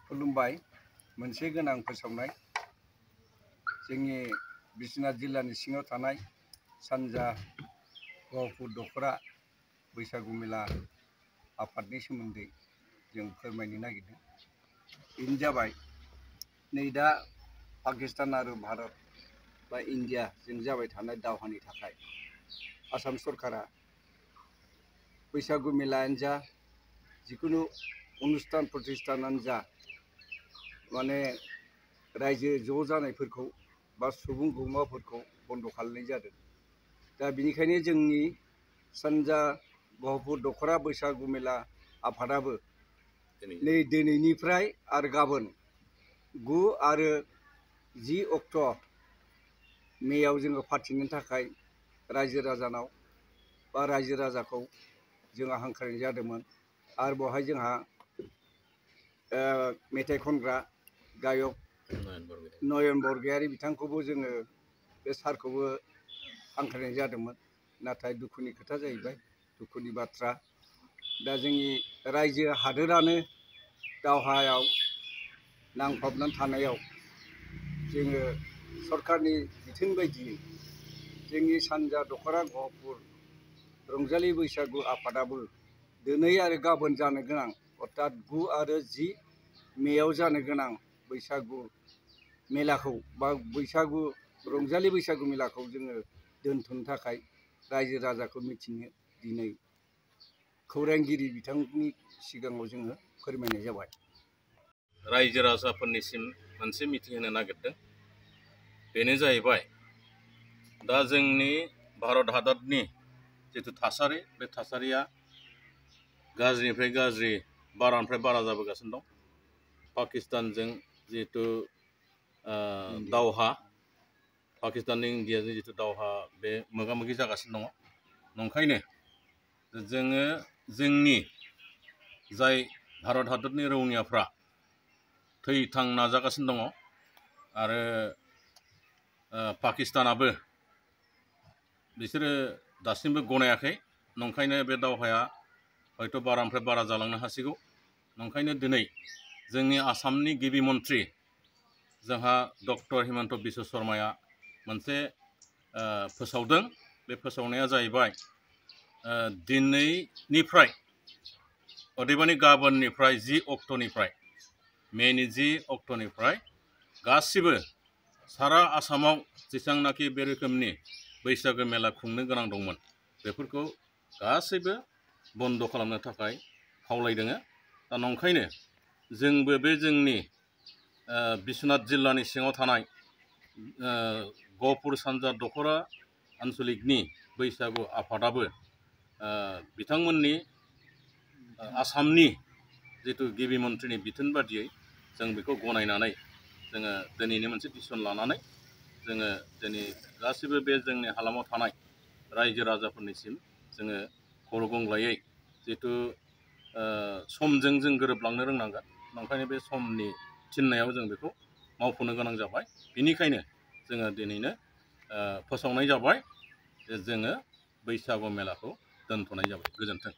खुलुमबाय। मोनसे गोनां फोसावनाय जोंनि बिश्वनाथ जिल्लानि सिङाव थानाय सानजा गहपुर दखरा बैसागु मेला आफादनि सोमोन्दै जों फोरमायनो नागिरदों। बेनो जाबाय नै दा पाकिस्तान आरो भारत बा इन्डियाजों जाबाय थानाय दावहानि थाखाय आसाम सरकारा बैसागु मेलायानो जा जिकुनु अनुष्ठान प्रतिष्ठानानो जा माने रायजो ज' जानायफोरखौ बा सुबुं गौमाफोरखौ बन्द' खालामनाय जादों। दा बेनिखायनो जोंनि सानजा गहपुर दखरा बैसागु मेला आफादाबो नै दिनैनिफ्राय आरो गाबोन 9 आरो 10 अक्ट' मेयाव जोङो फाथिनो थाखाय रायजो राजानाव बा रायजो राजाखौ जोङो हांख्रायनाय जादोंमोन। आरो बेवहाय जोंहा मेथाइ खनग्रा गायक नयन बरगयारी बिथांखौबो जोङो बे सारखौबो हांख्रायनाय जादोंमोन। नाथाय दुखुनि खोथा जाहैबाय, दुखुनि बाथ्रा। दा जोंनि रायजो हादोरानो दावहायाव नांफाबनानै थानायाव जोङो सरकारनि बिथोन बायदियै जोंनि सानजा दखरा गहपुर रंजालि बैसागु आफादाबो दिनै आरो गाबोन जानो गोनां अर्थात 9 आरो 10 मेयाव जानो गोनां बैसागु मेलाखौ बा बैसागु रंजालि बैसागु मेलाखौ जोङो दोनथ'नो थाखाय रायजो राजाखौ मिथिनो दिनै खौरांगिरि बिथांनि सिगाङाव जोङो फोरमायनाय जाबाय। रायजो राजाफोरनिसिम मोनसे मिथिहोनो नागिरदों। बेनो जाहैबाय दा जोंनि भारत हादरनि जिथु थासारि, बे थासारिया गाज्रिनिफ्राय गाज्रि बारानिफ्राय बारा जाबोगासिनो दं। पाकिस्तानजों जिहेतु दावहा, पाकिस्ताननि इन्डियाजों जिथु दावहा बे मोगा मोगि जागासिनो दङ। नंखायनो जोङो जोंनि जाय भारत हादरनि रौनियाफ्रा थैथां नाजागासिनो दङ आरो पाकिस्तानाबो बिसोरो दासिमबो गनायाखै। नंखायनो बे दावहाया हयथ' बारानिफ्राय बारा जालांनो हासिगौ। नंखायनो दिनै जोंनि आसामनि गिबि मन्त्रि जोंहा डक्टर हिमन्त बिश्व शर्माया मोनसे फोसावदों। बे फोसावनाया जाहैबाय दिनैनिफ्राय अदेबानि गाबोननिफ्राय 10 अक्ट'निफ्राय मेनि 10 अक्ट'निफ्राय गासिबो सारा आसामाव जेसेबांनाखि बे रोखोमनि बैसागो मेला खुंनो गोनां दंमोन बेफोरखौ गासैबो बन्द' खालामनो थाखाय खावलायदों। दा नंखायनो जोंबो बे जोंनि बिश्वनाथ जिल्लानि सिङाव थानाय गहपुर सानजा दखरा आन्सलिकनि बैसागु आफादाबो बिथांमोननि आसामनि जिथु गिबि मन्थ्रिनि बिथोन बादियै जों बेखौ गनायनानै जोङो दिनैनि मोनसे डिसिसन लानानै जोङो दिनै गासिबो बे जोंनि हालामाव थानाय रायजो राजाफोरनिसिम जोङो खर' गंग्लायै जिथु समजों जों गोरोबलांनो रोंनांगोन। नंखायनो बे समनि थिननायाव जों बेखौ मावफुंनो गोनां जाबाय। बेनिखायनो जोङो दिनैनो फोसावनाय जाबाय जे जोङो बैसागु मेलाखौ दोनथ'नाय जाबाय। गोजोन्थों।